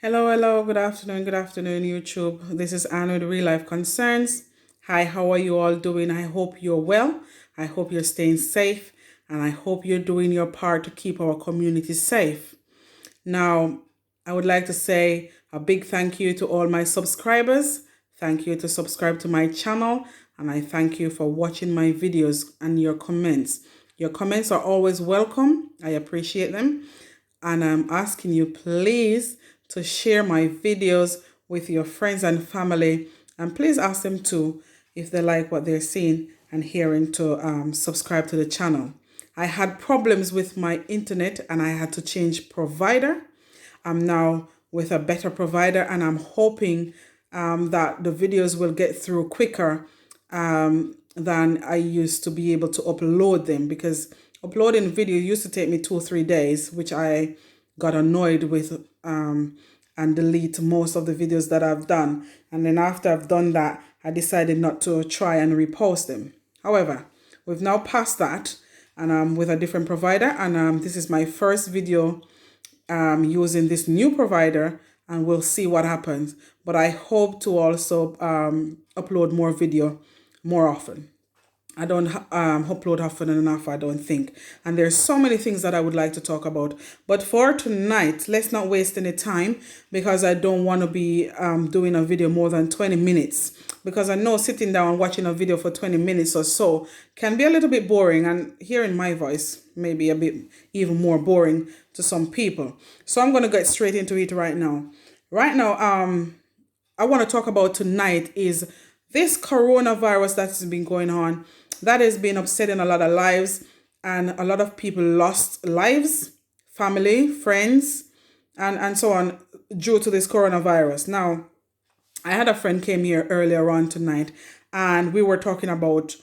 Hello, good afternoon, YouTube. This is Anne with Real Life Concerns. Hi, how are you all doing? I hope you're well. I hope you're staying safe, and I hope you're doing your part to keep our community safe. Now, I would like to say a big thank you to all my subscribers. Thank you to subscribe to my channel, and I thank you for watching my videos and your comments. Your comments are always welcome. I appreciate them. And I'm asking you, please, to share my videos with your friends and family. And please ask them to, if they like what they're seeing and hearing, to subscribe to the channel. I had problems with my internet and I had to change provider. I'm now with a better provider, and I'm hoping that the videos will get through quicker than I used to be able to upload them, because uploading video used to take me 2 or 3 days, which I got annoyed with and delete most of the videos that I've done. And then after I've done that, I decided not to try and repost them. However, we've now passed that, and I'm with a different provider, and this is my first video using this new provider, and we'll see what happens. But I hope to also upload more video more often. I don't upload often enough, I don't think. And there's so many things that I would like to talk about. But for tonight, let's not waste any time, because I don't want to be doing a video more than 20 minutes. Because I know sitting down and watching a video for 20 minutes or so can be a little bit boring. And hearing my voice may be a bit even more boring to some people. So I'm going to get straight into it right now. Right now, I want to talk about tonight is this coronavirus that's been going on, that has been upsetting a lot of lives, and a lot of people lost lives, family, friends, and so on, due to this coronavirus. Now, I had a friend came here earlier on tonight, and we were talking about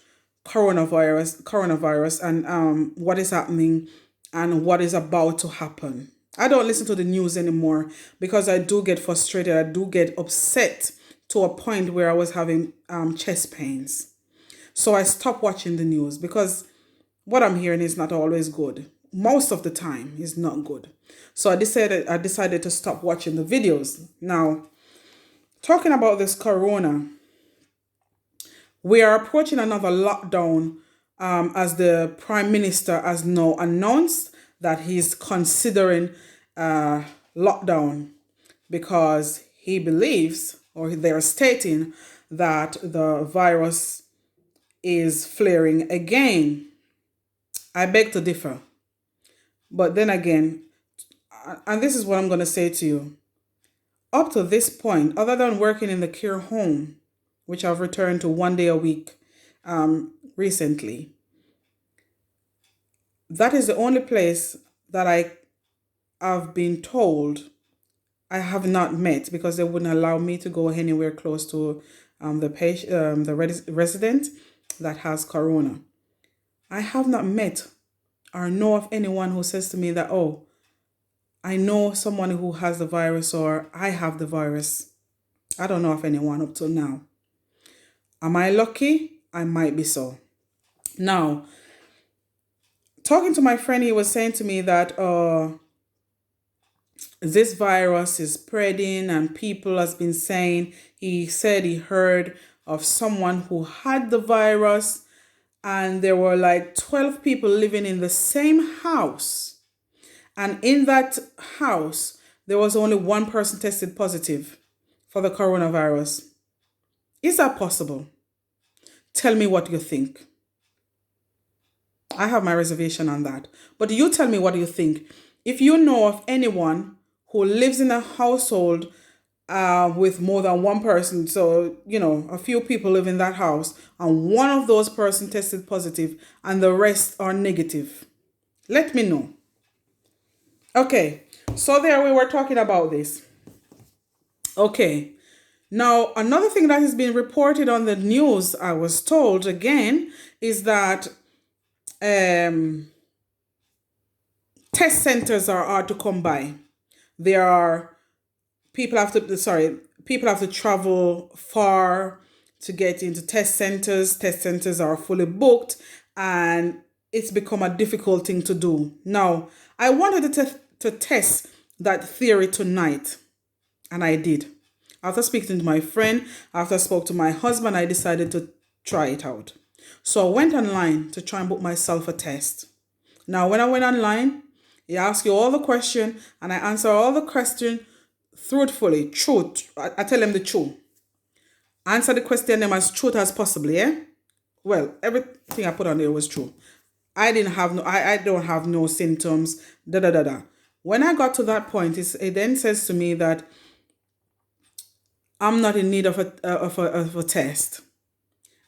coronavirus, and what is happening and what is about to happen. I don't listen to the news anymore because I do get frustrated. I do get upset to a point where I was having chest pains. So I stopped watching the news because what I'm hearing is not always good. Most of the time is not good. So I decided to stop watching the videos. Now, talking about this corona, we are approaching another lockdown, as the Prime Minister has now announced that he's considering lockdown, because he believes, or they're stating, that the virus is flaring again. I beg to differ. But then again, and this is what I'm going to say to you. Up to this point, other than working in the care home, which I've returned to 1 day a week recently, that is the only place that I have been told I have not met, because they wouldn't allow me to go anywhere close to the patient, resident that has corona. I have not met or know of anyone who says to me that, oh, I know someone who has the virus, or I have the virus. I don't know of anyone up till now. Am I lucky? I might be so. Now, talking to my friend, he was saying to me that this virus is spreading, and people has been saying, he said he heard of someone who had the virus, and there were like 12 people living in the same house, and in that house there was only one person tested positive for the coronavirus. Is that possible? Tell me what you think. I have my reservation on that, but you tell me what you think. If you know of anyone who lives in a household with more than one person, so a few people live in that house, and one of those persons tested positive and the rest are negative, let me know. Okay, so there we were talking about this. Okay, now another thing that has been reported on the news, I was told again, is that test centers are hard to come by. There are people have to travel far to get into test centers. Test centers are fully booked, and it's become a difficult thing to do. Now, I wanted to test that theory tonight. And I did. After speaking to my friend, after I spoke to my husband, I decided to try it out. So I went online to try and book myself a test. Now, when I went online, he asks you all the question, and I answer all the question truthfully. Truth. I tell them the truth. Answer the question them as truth as possible, yeah? Well, everything I put on there was true. I don't have no symptoms, da da da da. When I got to that point, it then says to me that I'm not in need of a test.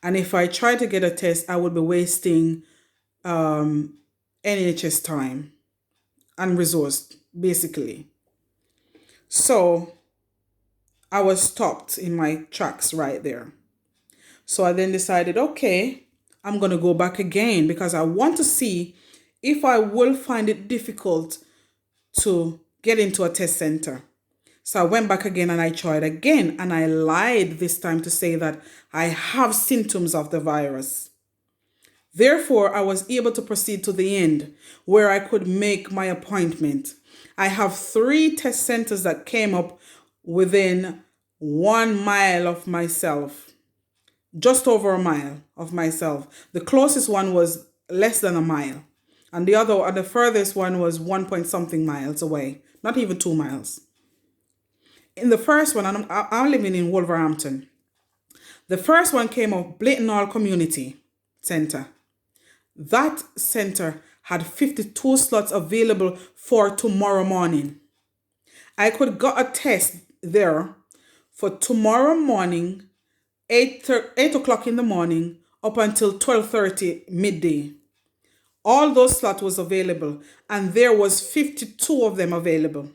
And if I try to get a test, I would be wasting NHS time and resource, basically. So I was stopped in my tracks right there. So I then decided, okay, I'm going to go back again because I want to see if I will find it difficult to get into a test center. So I went back again and I tried again, and I lied this time to say that I have symptoms of the virus. Therefore, I was able to proceed to the end where I could make my appointment. I have 3 test centers that came up within 1 mile of myself, just over a mile of myself. The closest one was less than a mile, and the furthest one was 1 point something miles away, not even 2 miles. In the first one, and I'm living in Wolverhampton. The first one came up Blayton Hall Community Center. That center had 52 slots available for tomorrow morning. I could get a test there for tomorrow morning, 8 o'clock in the morning, up until 12:30 midday. All those slots was available, and there was 52 of them available.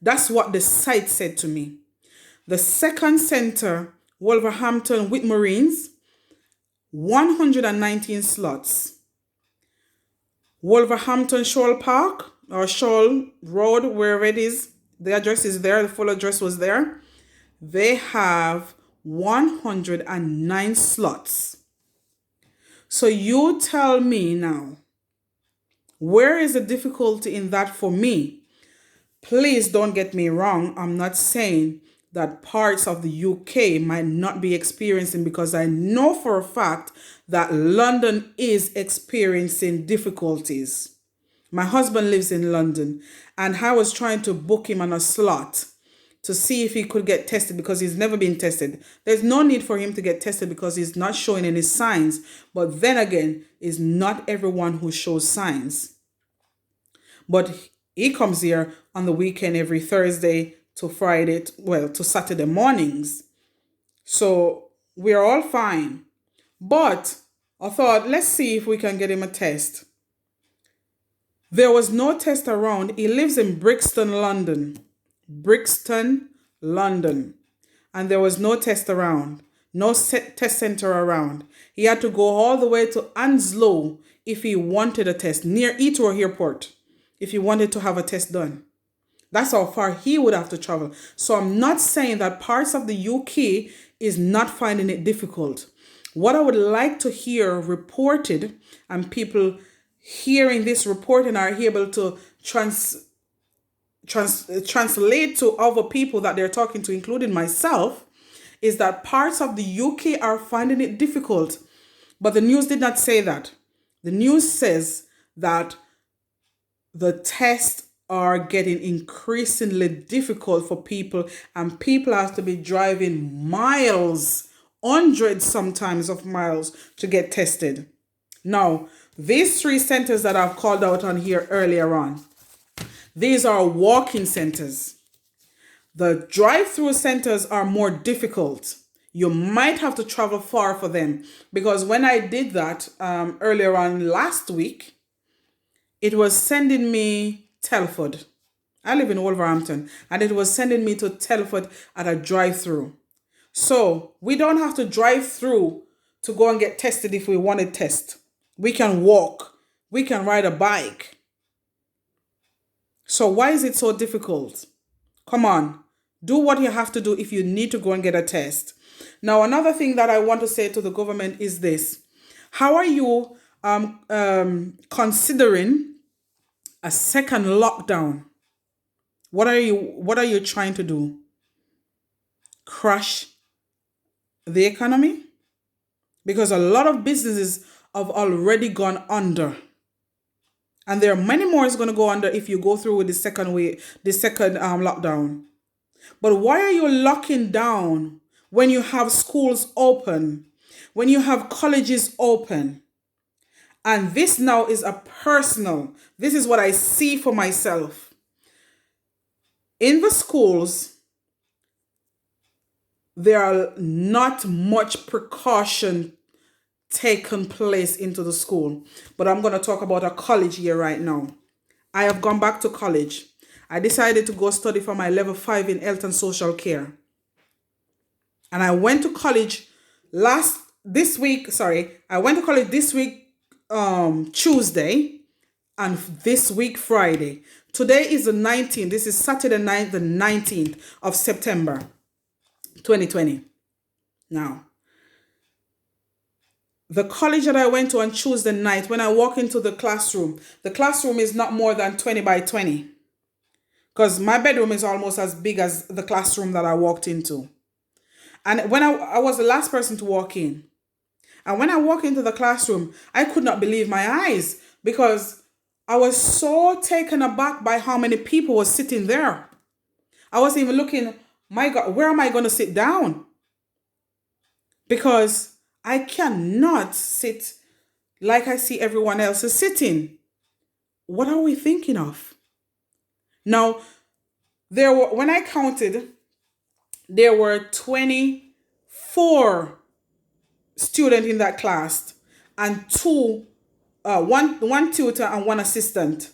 That's what the site said to me. The second center, Wolverhampton Whitmarines, 119 slots. Wolverhampton Shoal Park or Shoal Road, wherever it is, the address is there, the full address was there. They have 109 slots. So you tell me now, where is the difficulty in that for me? Please don't get me wrong. I'm not saying that parts of the UK might not be experiencing, because I know for a fact that London is experiencing difficulties. My husband lives in London, and I was trying to book him on a slot to see if he could get tested because he's never been tested. There's no need for him to get tested because he's not showing any signs. But then again, it's not everyone who shows signs. But he comes here on the weekend every Thursday to Friday, to Saturday mornings. So we're all fine. But I thought, let's see if we can get him a test. There was no test around. He lives in Brixton, London. Brixton, London. And there was no test around. No test center around. He had to go all the way to Anslow if he wanted a test, near Heathrow Airport, if he wanted to have a test done. That's how far he would have to travel. So I'm not saying that parts of the UK is not finding it difficult. What I would like to hear reported, and people hearing this reporting are able to translate to other people that they're talking to, including myself, is that parts of the UK are finding it difficult. But the news did not say that. The news says that the tests are getting increasingly difficult for people, and people have to be driving miles, hundreds sometimes of miles, to get tested. Now, these 3 centers that I've called out on here earlier on, these are walk-in centers. The drive-through centers are more difficult. You might have to travel far for them, because when I did that earlier on last week, it was sending me Telford. I live in Wolverhampton, and it was sending me to Telford at a drive-through. So we don't have to drive through to go and get tested if we want to test. We can walk. We can ride a bike. So why is it so difficult? Come on, do what you have to do if you need to go and get a test. Now, another thing that I want to say to the government is this. How are you considering a second lockdown? What are you trying to do? crash the economy? Because a lot of businesses have already gone under. And there are many more is going to go under if you go through with the second lockdown. But why are you locking down when you have schools open, when you have colleges open? And this now is a personal, this is what I see for myself. In the schools, there are not much precaution taken place into the school. But I'm going to talk about a college here right now. I have gone back to college. I decided to go study for my level 5 in health and social care. And I went to college this week, Tuesday, and this week, Friday. Today is the 19th. This is Saturday night, the 19th of September, 2020. Now, the college that I went to on Tuesday night, when I walk into the classroom is not more than 20 by 20. Because my bedroom is almost as big as the classroom that I walked into. And when I was the last person to walk in. And when I walked into the classroom, I could not believe my eyes because I was so taken aback by how many people were sitting there. I was even looking, my God, where am I going to sit down? Because I cannot sit like I see everyone else is sitting. What are we thinking of? Now, when I counted, there were 24 students in that class and one tutor and one assistant.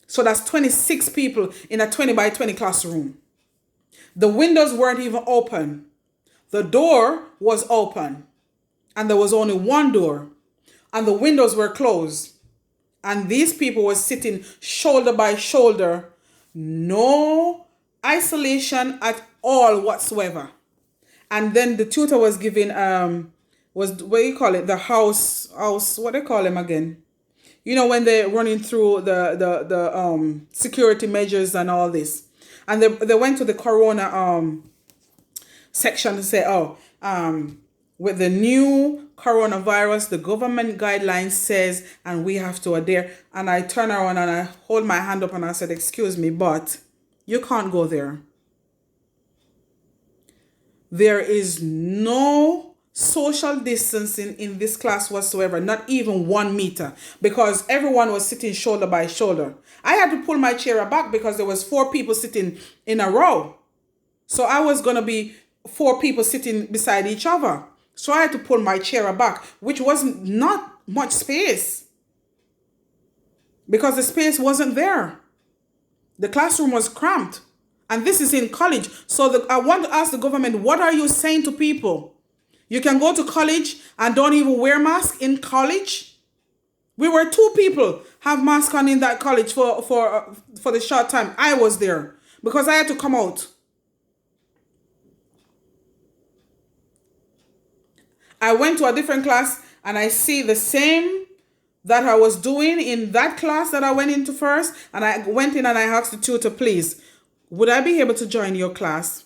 So that's 26 people in a 20 by 20 classroom. The windows weren't even open. The door was open and there was only one door and the windows were closed. And these people were sitting shoulder by shoulder, no isolation at all whatsoever. And then the tutor was giving the house, what they call them again? You know, when they're running through the security measures and all this. And they went to the corona section to say, with the new coronavirus, the government guidelines says, and we have to adhere. And I turn around and I hold my hand up and I said, excuse me, but you can't go there. There is no social distancing in this class whatsoever, not even 1 meter, because everyone was sitting shoulder by shoulder. I had to pull my chair back because there was 4 people sitting in a row. So I was going to be 4 people sitting beside each other. So I had to pull my chair back, which wasn't not much space because the space wasn't there. The classroom was cramped. And this is in college. So I want to ask the government, what are you saying to people? You can go to college and don't even wear masks in college? We were 2 people have masks on in that college for the short time I was there because I had to come out. I went to a different class and I see the same that I was doing in that class that I went into first. And I went in and I asked the tutor, please, would I be able to join your class?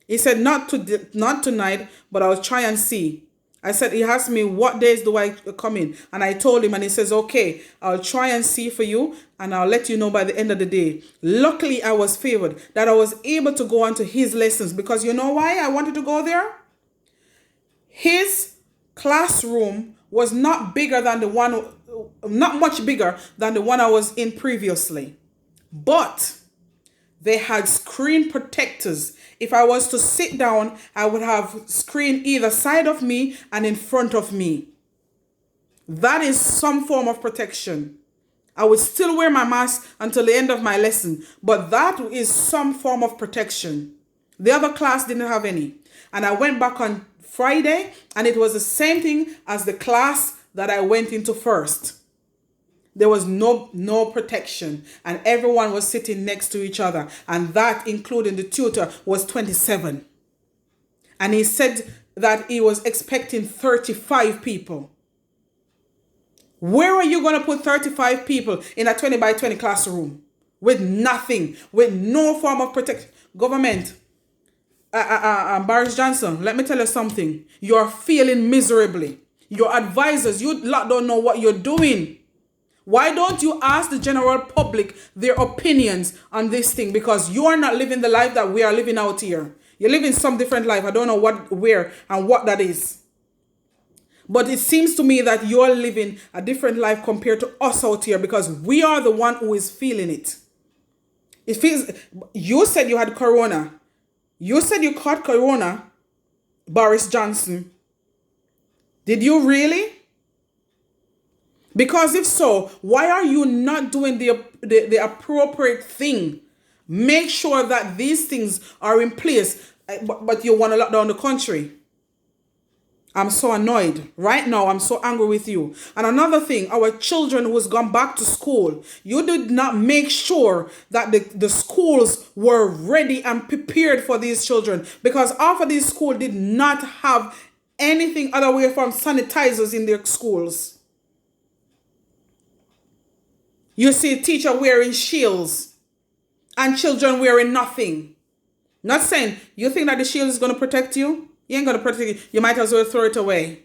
He said, not tonight, but I'll try and see. I said, he asked me, what days do I come in? And I told him and he says, okay, I'll try and see for you and I'll let you know by the end of the day. Luckily, I was favored that I was able to go on to his lessons because you know why I wanted to go there? His classroom was not much bigger than the one I was in previously. But they had screen protectors. If I was to sit down, I would have screen either side of me and in front of me. That is some form of protection. I would still wear my mask until the end of my lesson, but that is some form of protection. The other class didn't have any. And I went back on Friday, and it was the same thing as the class that I went into first. There was no protection, and everyone was sitting next to each other, and that, including the tutor, was 27. And he said that he was expecting 35 people. Where are you going to put 35 people in a 20 by 20 classroom with nothing, with no form of protection? Government, Boris Johnson, let me tell you something. You're failing miserably. Your advisors, you lot don't know what you're doing. Why don't you ask the general public their opinions on this thing? Because you are not living the life that we are living out here. You're living some different life. I don't know what, where, and what that is. But it seems to me that you're living a different life compared to us out here, because we are the one who is feeling it. It feels. You said you had corona. You said you caught corona, Boris Johnson. Did you really? Because if so, why are you not doing the appropriate thing? Make sure that these things are in place, but you want to lock down the country. I'm so annoyed. Right now, I'm so angry with you. And another thing, our children who's gone back to school, you did not make sure that the schools were ready and prepared for these children, because half of these schools did not have anything other way from sanitizers in their schools. You see teacher wearing shields and children wearing nothing. Not saying you think that the shield is going to protect you. You ain't going to protect you. You might as well throw it away,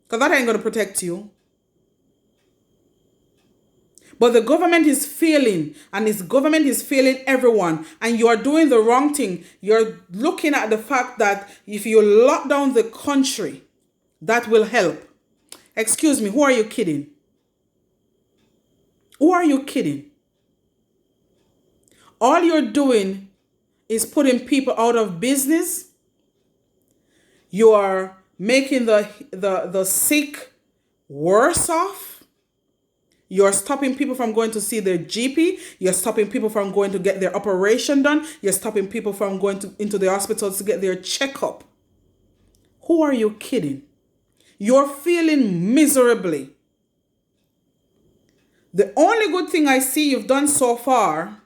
because that ain't going to protect you. But the government is failing, and this government is failing everyone, and you are doing the wrong thing. You're looking at the fact that if you lock down the country, that will help. Excuse me, who are you kidding? Who are you kidding? All you're doing is putting people out of business. You are making the sick worse off. You're stopping people from going to see their GP. You're stopping people from going to get their operation done. You're stopping people from going into the hospitals to get their checkup. Who are you kidding? You're feeling miserably. The only good thing I see you've done so far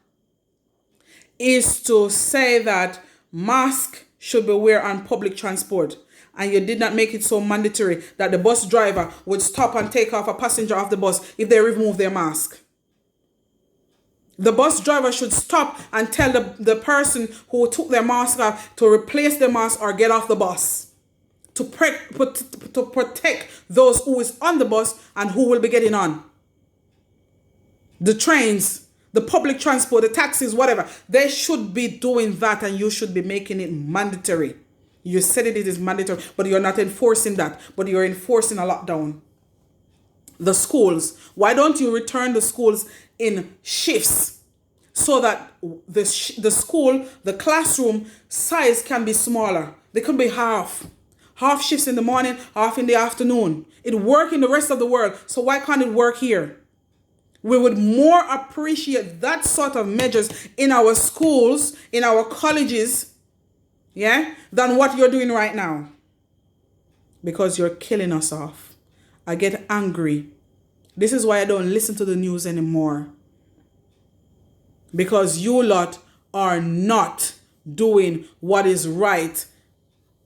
is to say that masks should be worn on public transport, and you did not make it so mandatory that the bus driver would stop and take off a passenger off the bus if they remove their mask. The bus driver should stop and tell the person who took their mask off to replace the mask or get off the bus, to protect those who is on the bus and who will be getting on. The trains, the public transport, the taxis, whatever, they should be doing that, and you should be making it mandatory. You said it is mandatory, but you're not enforcing that, but you're enforcing a lockdown. The schools, why don't you return the schools in shifts so that the school, the classroom size can be smaller? They could be half shifts in the morning, half in the afternoon. It works in the rest of the world, so why can't it work here? We would more appreciate that sort of measures in our schools, in our colleges, yeah, than what you're doing right now. Because you're killing us off. I get angry. This is why I don't listen to the news anymore. Because you lot are not doing what is right.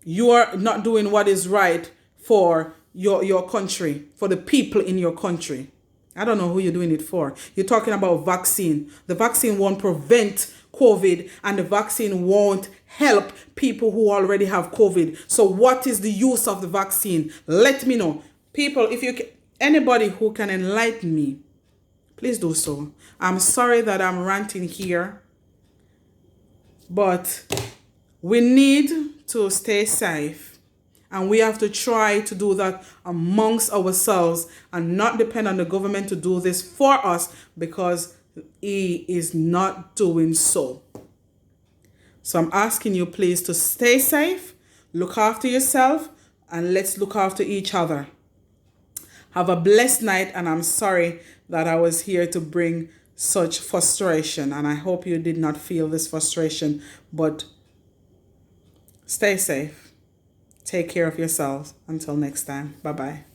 You are not doing what is right for your country, for the people in your country. I don't know who you're doing it for. You're talking about vaccine. The vaccine won't prevent COVID, and the vaccine won't help people who already have COVID. So what is the use of the vaccine? Let me know. People, if you anybody who can enlighten me, please do so. I'm sorry that I'm ranting here, but we need to stay safe. And we have to try to do that amongst ourselves and not depend on the government to do this for us, because he is not doing so. So I'm asking you, please, to stay safe, look after yourself, and let's look after each other. Have a blessed night, and I'm sorry that I was here to bring such frustration, and I hope you did not feel this frustration, but stay safe. Take care of yourselves. Until next time. Bye-bye.